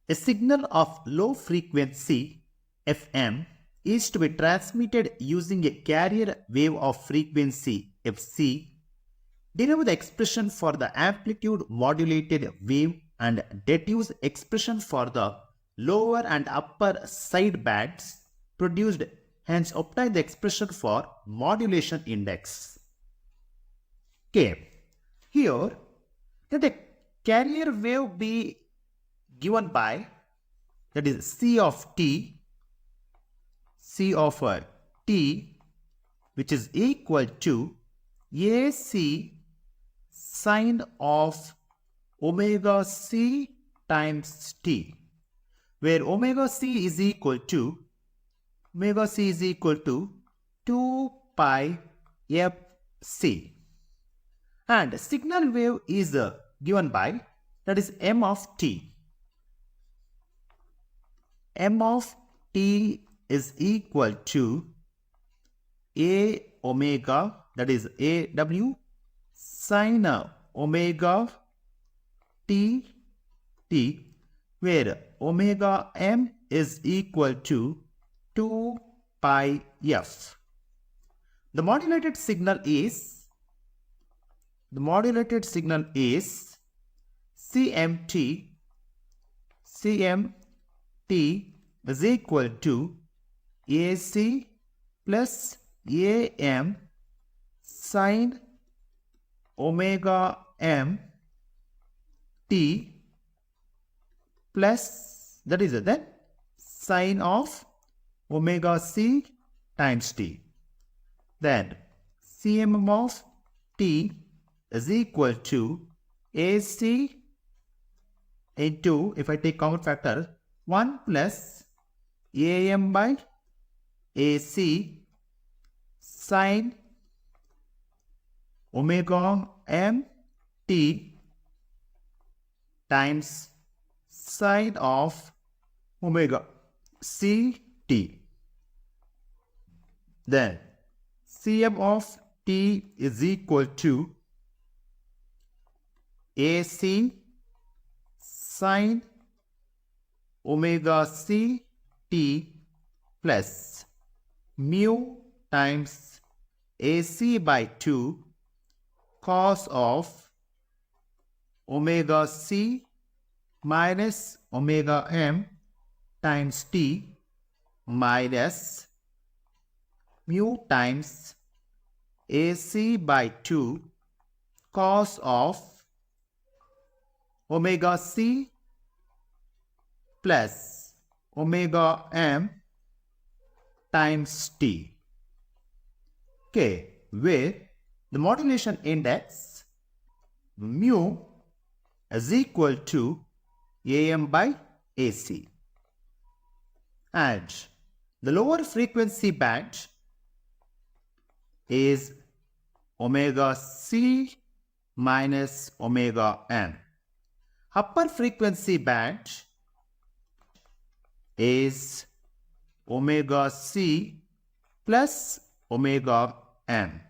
A signal of low frequency FM is to be transmitted using a carrier wave of frequency Fc. Derive the expression for the amplitude modulated wave and deduce expression for the lower and upper side bands produced, hence obtain the expression for modulation index. Okay, here let a carrier wave be given by, that is C of t, which is equal to AC sine of omega c times t, where omega c is equal to 2 pi fc, and signal wave is given by, that is m of t. M of t is equal to a omega, that is aw sine omega t, where omega m is equal to 2 pi f. The modulated signal is CMT is equal to AC plus AM sine omega m t plus, that is then sine of omega c times t. Then Cm of t is equal to AC into, if I take common factor, 1 plus AM by AC sine omega m t times sine of omega c t. Then Cm of t is equal to AC sine omega c t plus mu times AC by 2 cos of omega c minus omega m times t minus mu times AC by 2 cos of omega c plus omega m times t. Okay, where the modulation index mu is equal to AM by AC, and the lower frequency band is omega c minus omega m. Upper frequency band is omega c plus omega m.